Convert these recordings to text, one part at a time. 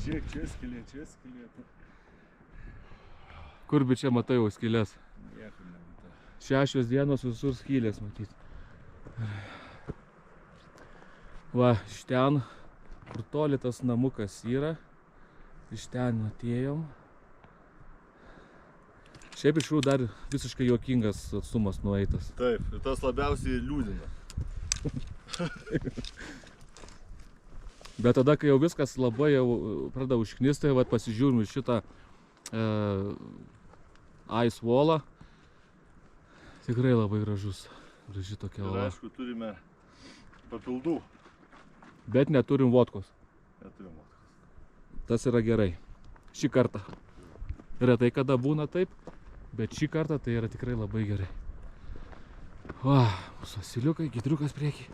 Žiūrėk, čia skylė. Kurbi čia matai jau skylės? Niekur nematau. 6 dienos visur skylės matyti. Va, iš ten, kur toli tas namukas yra, iš ten atėjom. Šiaip iš jų dar visiškai juokingas atstumas nueitas. Taip, ir tas labiausiai liūdina. Bet tada, kai jau viskas labai jau pradeda užknistai, vat pasižiūrim į šitą ice wallą. Tikrai labai graži tokia Ir ola. aišku, turime papildų. Bet neturim vodkos. Neturim vodkos. Tas yra gerai. Šį kartą. Retai kada būna taip, bet šį kartą tai yra tikrai labai gerai. Va, mūsų asiliukai, gidriukas prieki.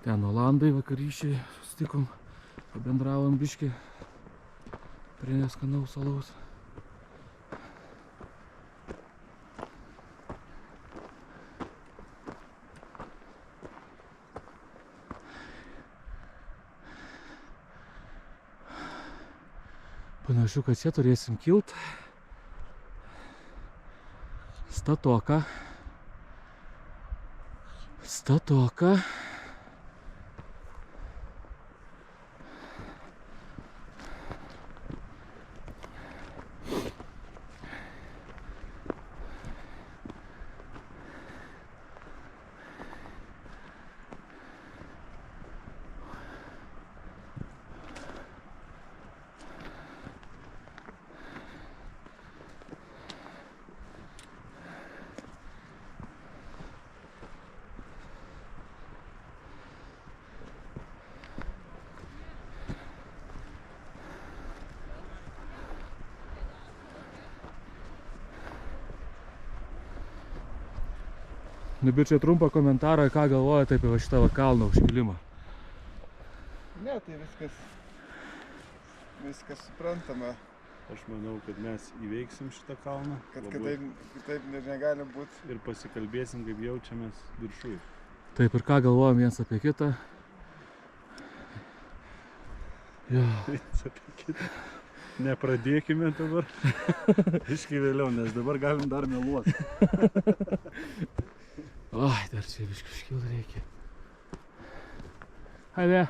Ten olandai vakarykščiai susitikom, pabendravom biškį prie neskanaus alaus. Panašu, kad čia turėsim kilt. Statoka. Nu, bičiai, trumpą komentarą, ką galvojate apie šitą kalno užkilimą. Ne, tai viskas suprantama. Aš manau, kad mes įveiksim šitą kalną. Kad kitaip negali būti. Ir pasikalbėsim, kaip jaučiamės viršui. Taip, ir ką galvojam viens apie kitą. Jo. Viens apie kitą. Nepradėkime dabar. Iškai vėliau, nes dabar galim dar meluoti. Ai, dar čia biškį iškilt reikia. Haide.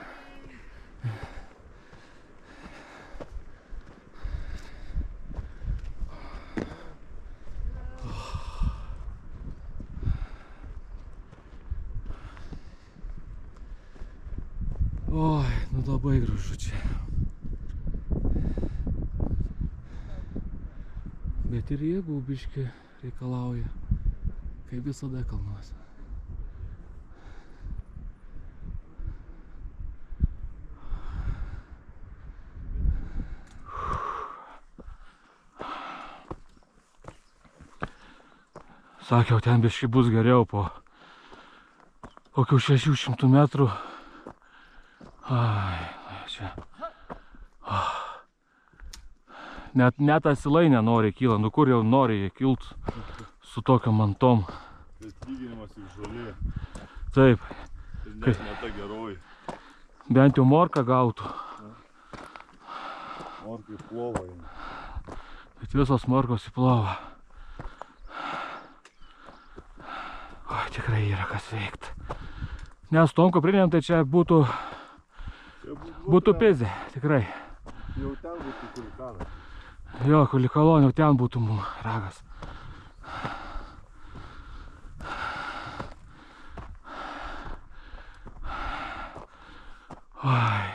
Oi, nu labai gražu čia. Bet ir jėgų biškį reikalauja. Kaip visada kalnuose. Sakiau, ten biškį bus geriau po kokių 600 metrų. Ai, čia. Net asilai nenori kyla, nu kur jau nori jie kilt su tokiam mantom. Atlyginimas iš žolė. Taip. Ir net ne ta geroji. Bent jau morką gautų. Morkai plovą. Bet visos morkos į plovą. O, tikrai yra kas veikt. Nes tom kuprinėm tai čia būtų pizė, tikrai. Jau ten būtų kulikanas. Jo, kulikalon jau ten būtų mum ragas. Oi.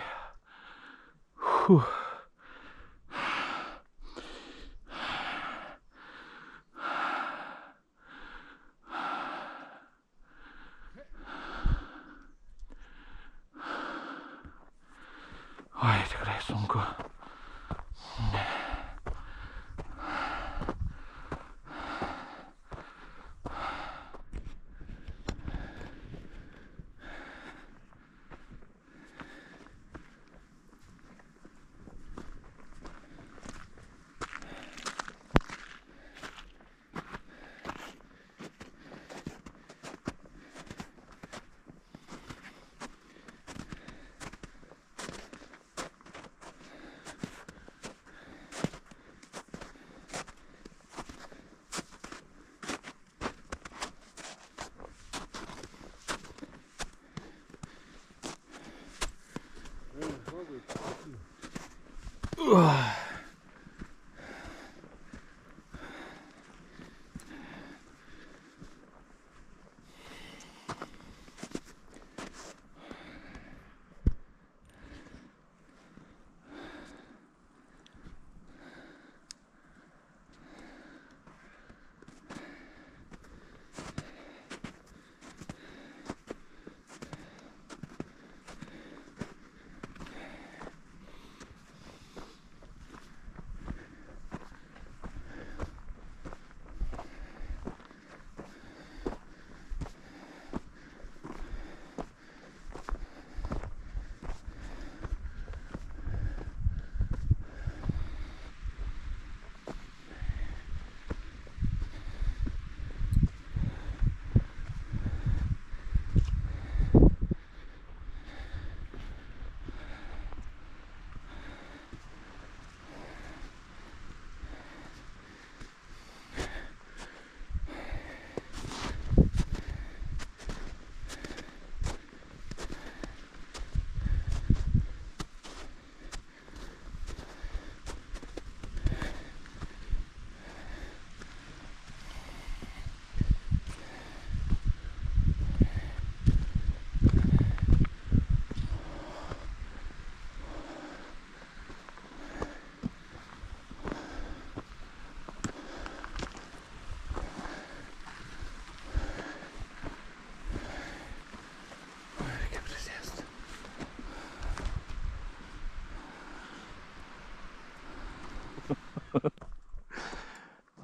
Oi, tikrai sunku.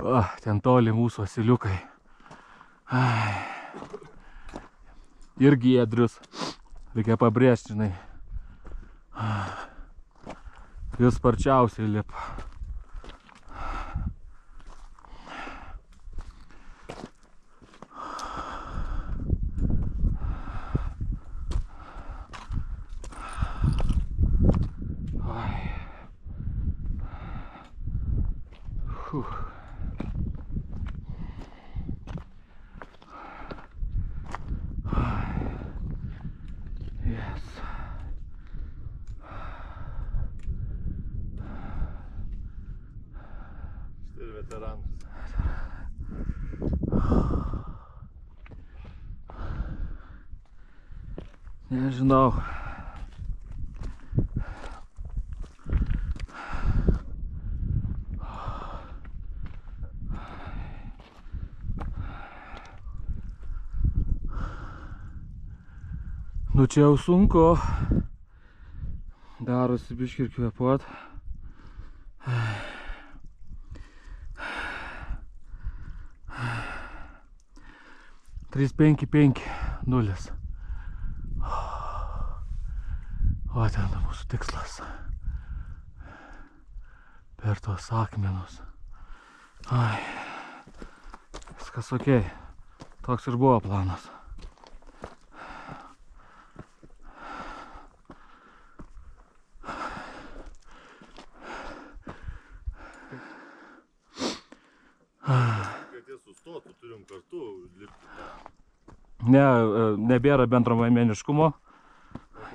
O, ten toli mūsų asiliukai. Ir Giedrius. Reikia pabrėžti, žinai. Vis sparčiausiai lipa. Yes. Štai ir veteranas. Nežinau. Nu čia jau sunku. Darosi biškį ir kvėpuot. 3-5-5-0. O ten mūsų tikslas. Per tos akmenus. Ai. Viskas okei. Toks ir buvo planas. Kad jie sustotų, turim kartu lipti. Ne, nebėra bendruomeniškumo.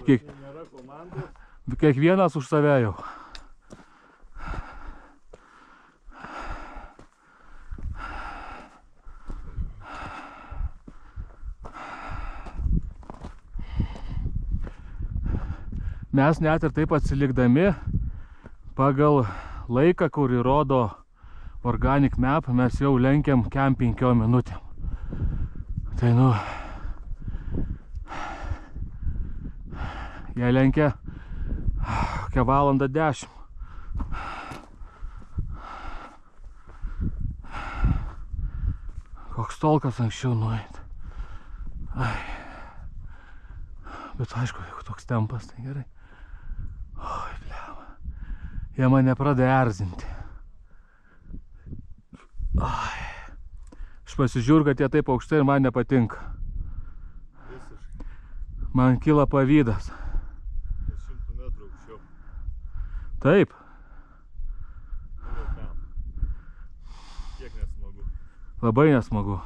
Nėra komandos. Kiekvienas už save jau. Mes net ir taip atsilikdami pagal laiką, kurį rodo Organic Map, mes jau lenkiam kem 5 minutėm. Tai nu, jie lenkia kokią valandą 10. Koks tolkas anksčiau nueit. Ai. Bet aišku, jeigu toks tempas, tai gerai. Oi, bliava. Jie mane pradėjo erzinti. Ai. Aš pasižiūriu, kad jie taip aukštai ir man nepatinka. Visiškai. Man kyla pavydas. 100 metrų aukščiau. Taip. Kiek nesmagu. Labai nesmagu.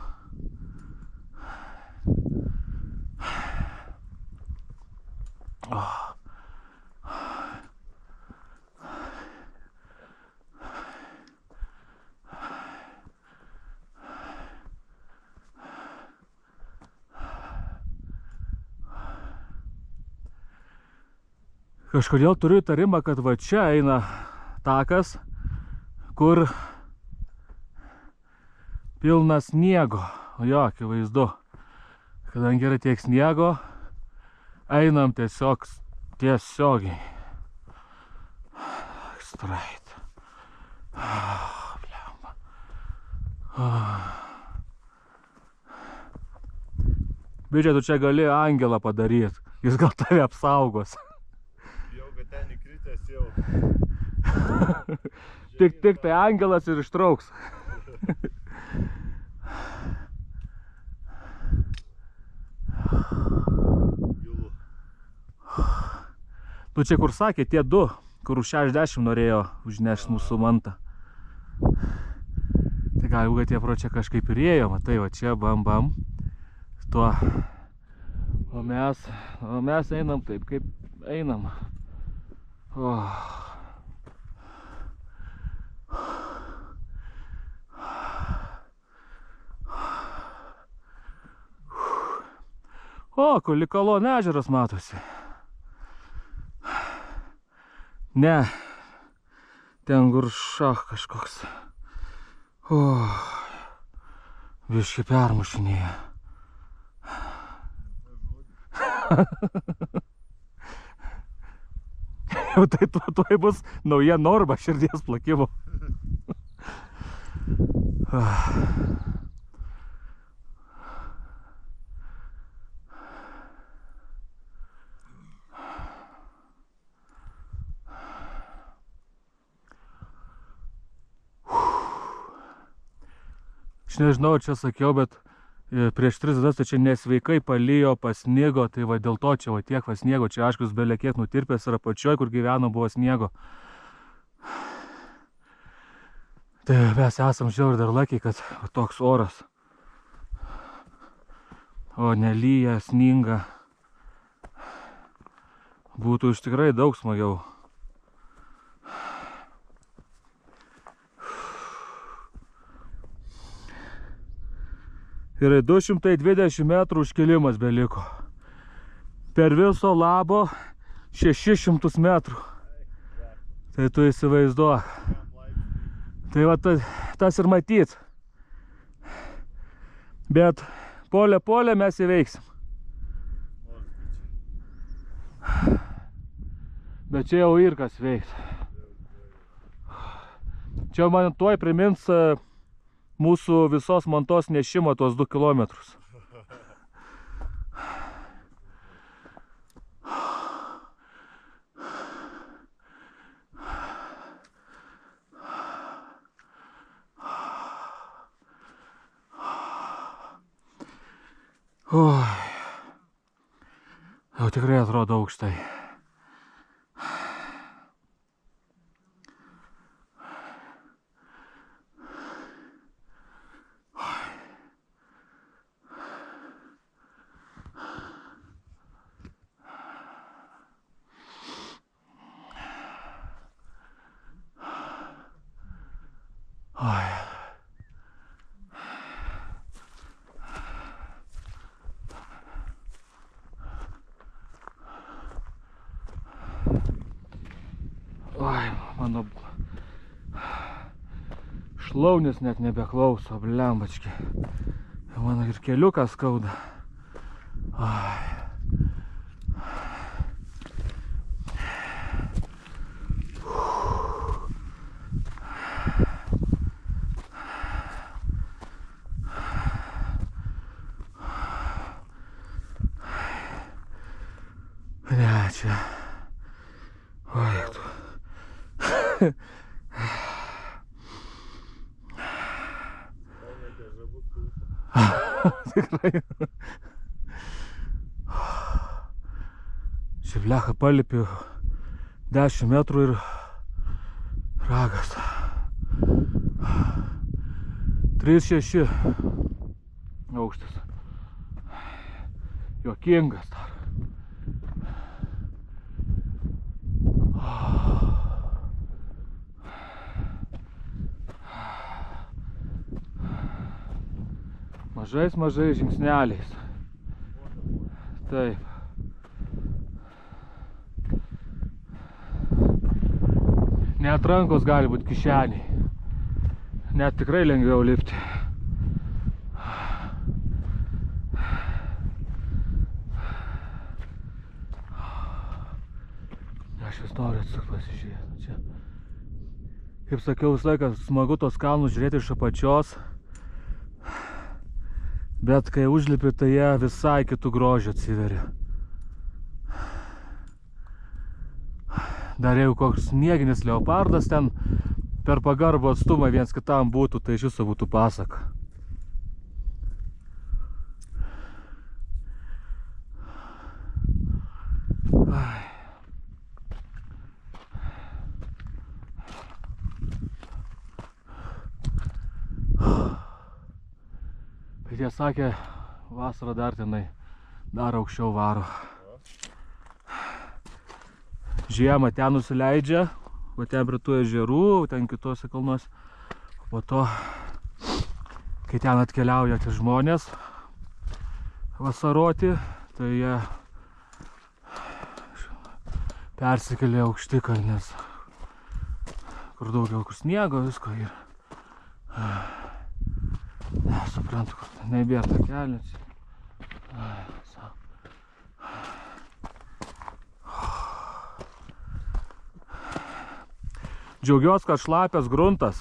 Kažkodėl turiu įtarimą, kad va čia eina takas, kur pilnas sniego. O jo, akivaizdu. Kadangi yra tiek sniego, einam tiesiogiai. Straight. Blemba. Bičiai, tu čia gali angelą padaryti. Jis gal tave apsaugos. Jau, kad ten įkritęs jau. Tik tai angelas ir ištrauks. Gilu. Nu čia kur sakė, tie du, kur už 60 norėjo užnešti mūsų mantą. Tai gal kad jie pro čia kažkaip ir ėjo, matai, va čia bam bam. Tuo. O mes einam taip, kaip einam. O, Kulikalon ežeras matosi. Ne, ten guršach kažkoks. Biškį permušinėja. Jau tai tuoj bus nauja norma širdies plakimo. Aš nežinau, čia sakiau, bet prieš 3 dienas tai čia nesveikai palijo, pasnigo, tai va dėl to čia va tiek va sniego, čia aišku belė kiek nutirpęs ir apačioj, kur gyveno, buvo sniego. Tai mes esam žiauriai dar lakiai, kad toks oras. O nelyja, sninga. Būtų iš tikrai daug smagiau. Ir 220 metrų užkilimas beliko. Per viso labo 600 metrų. Tai tu įsivaizduok. Tai va tas ir matyt. Bet polė mes įveiksim. Bet čia jau ir kas veiks. Čia man tuoj primins mūsų visos mantos nešimo tuos 2 kilometrus. Jau tikrai atrodo aukštai. Mano šlaunis net nebeklauso, blembački. Mano ir keliukas skauda. Ne, čia. Oi, tu. Tikrai. Čia blecha palipiu 10 metrų ir ragas. 3,6 aukštas. Juokingas dar. Mažais žingsneliais. Taip. Net rankos gali būti kišeniai. Net tikrai lengviau lipti. Aš vis noriu atsuk pasižiūrėti. Čia. Kaip sakiau, visą laiką smagu tos kalnus žiūrėti iš apačios. Bet kai užlipi, tai jie visai kitų grožių atsiveria. Dar jeigu koks snieginis leopardas ten per pagarbų atstumą viens kitam būtų, tai iš viso būtų pasaka. Bet jie sakė, vasarą dar tenai dar aukščiau varo. Žiemą ten nusileidžia, o ten prie tų ežerų, ten kitose kalnuose. Po to, kai ten atkeliauja tie žmonės vasaroti, tai jie persikelia aukštikalnės, kur daugiau kur sniego, visko yra. Suprantu, kad nebėra takelio. Džiaugiuosi, kad šlapias gruntas.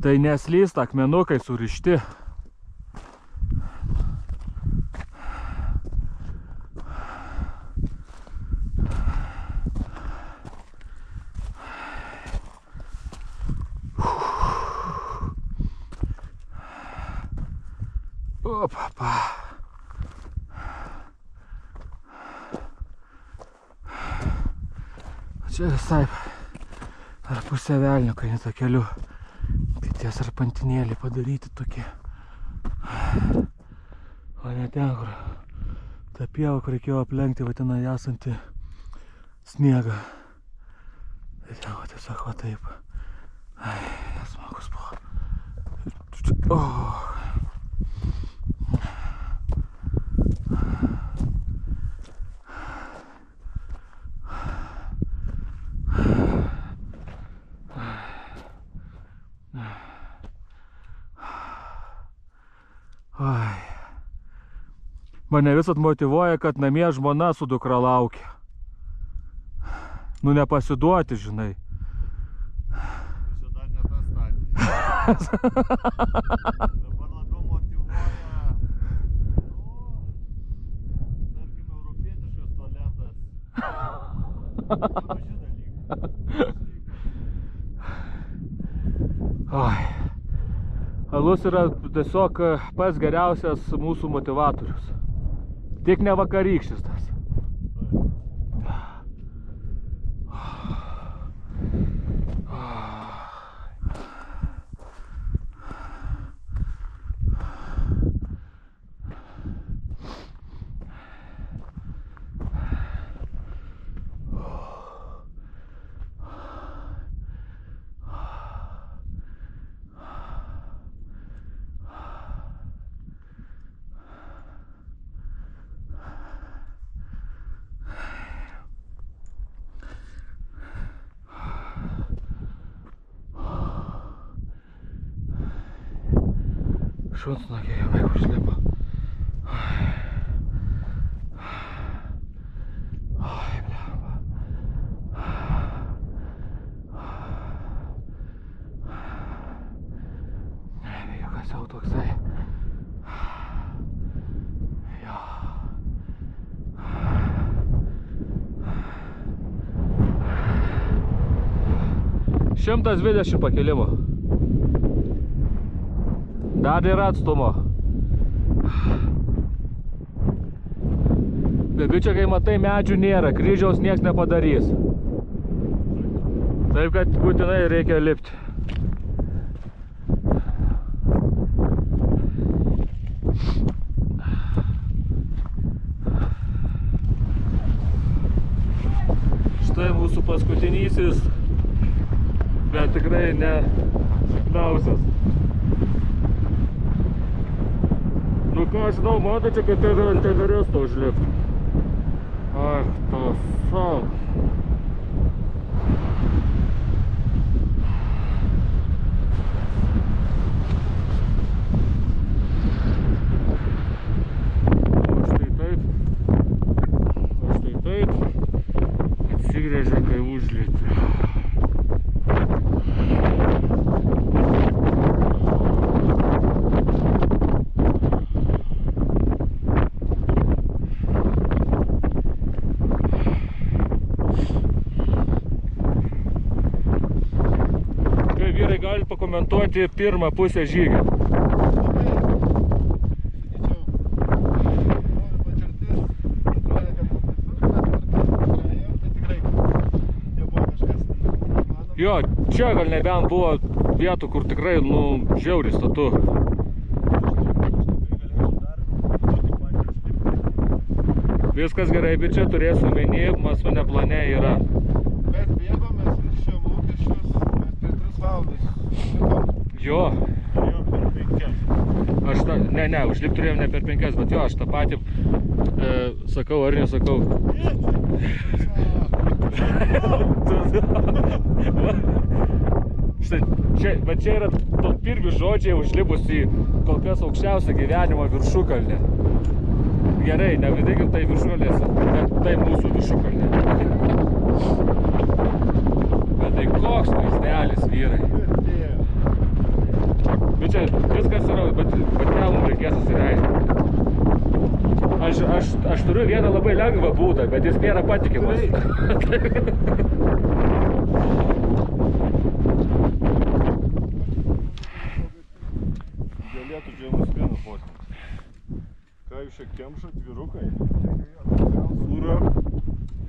Tai neslysta, akmenukai surišti. Opapa. Čia visai ar pusė velnio, kai to keliu. Tai tie serpantinėliai padaryti tokie. O ne ten, kur ta pieva, kur reikėjo aplenkti, va tenai esantį sniegą. Tai ten, va tiesiog va taip. Ai, nesmagus buvo. Oh. Mane visat motyvuoja, kad namie žmona su dukra laukia. Nu nepasiduoti, žinai. Čia dar ne ta stadija. Dabar labiau motyvuoja, tarkim, europietiškas tualetas. Panaši dalykai. Oi. Alus yra tiesiog pats geriausias mūsų motivatorius. Tik ne vakarykštis tas. Šunsnukiai jau jau užlipo. Oi, blemba. Vėjukas jau toksai. Jo. 120 pakilimo. Dar yra atstumo. Bebičia, kai matai, medžių nėra, kryžiaus nieks nepadarys. Taip, kad būtinai reikia lipti. Štai mūsų paskutinysis, bet tikrai ne silpniausias. Nu ką, žinau, matote, kad tai ant Everesto užlipti. Ach, tas savo. O štai taip atsigrėžia, kai užlipi. Galit pakomentuoti pirmą pusę žygio. Jo, čia gal nebent buvo vietų, kur tikrai, žiauriai statu. Viskas gerai, bet čia turėsiu omeny, mąstinė plane yra. Mes bėgom, mes viršėjom lūkesčius, mes per 3 valandas. Jo. Turėjom per 5. Ne, užlipt turėjom ne per 5, bet jo, aš tą patį sakau ar nesakau. Štai, čia yra pirmi žodžiai užlipus į kol kas aukščiausią gyvenimo viršukalnę. Gerai, nevadinkim tai viršukalnės, bet tai mūsų viršukalnė. Bet tai koks vaizdelis, vyrai. Bet čia viskas yra, bet kelmų reikės įsileisti. Aš turiu vieną labai lengvą būdą, bet jis nėra patikimas. Galėtų čia mus vieną postinti. Ką jūs čia kemšat, vyrukai? Sūra.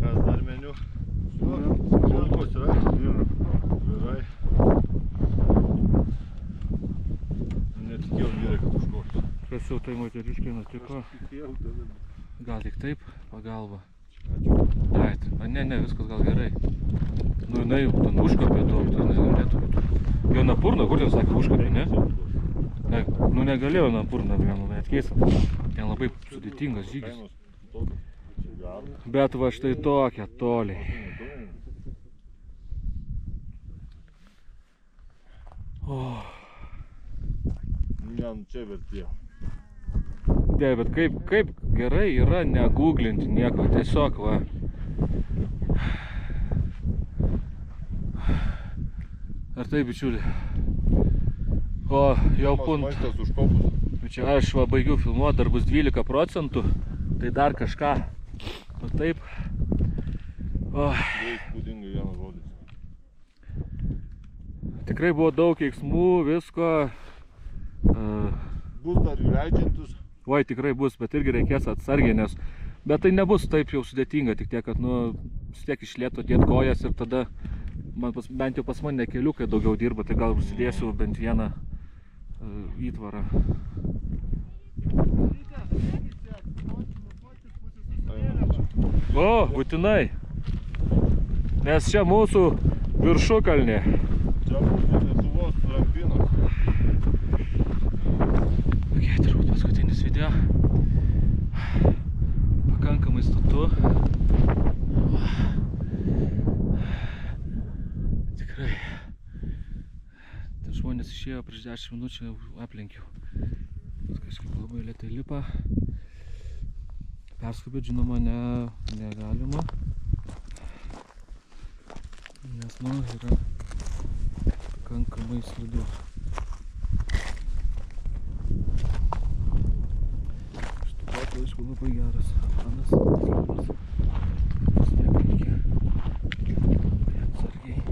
Kas dar meniu? Kulkos yra? Gerai. Netikėjau vyrai, kad užkoks. Kas jau tai moteriškai nutiko? Gal tik taip, pagalba. Ačiū. Ne, viskas gal gerai. Nu, jinai ten užkopė daug, ten galėtų. Jo napurna, kur ten sakė užkopė, ne? Nu, negalėjo napurna vienu, net keista. Ten labai sudėtingas žygis. Bet va štai tokia toliai. Ne, čia vertėjo. Ne, bet kaip gerai yra neguglinti nieko, tiesiog va. Ar tai, bičiuli? O, jau Maistas užkopus. Čia aš va baigiau filmuoti, dar bus 12%, tai dar kažką. O taip. Įspūdingai vienas žodis. Tikrai buvo daug keiksmų, visko. Bus dar leidžiantis. Oi, tikrai bus, bet irgi reikės atsargiai, nes... Bet tai nebus taip jau sudėtinga, tik tiek, kad, nu, vis tiek iš lėto dėt kojas ir tada, bent jau pas mane keliukai daugiau dirba, tai gal užsidėsiu bent vieną įtvarą. O, būtinai. Nes čia mūsų viršukalnė. Čia mūsų Lietuvos trampinas. Ok, turbūt paskutinis video. Pakankamai statu. Tikrai. Tai žmonės išėjo prieš 10 minučių, aplenkiau. Kažkaip labai lėtai lipa. Perskubėt, žinoma, negalima. Nes, nu, yra pakankamai slidu. Štubato, aišku, labai geras planas. Vis tiek reikia labai atsargiai.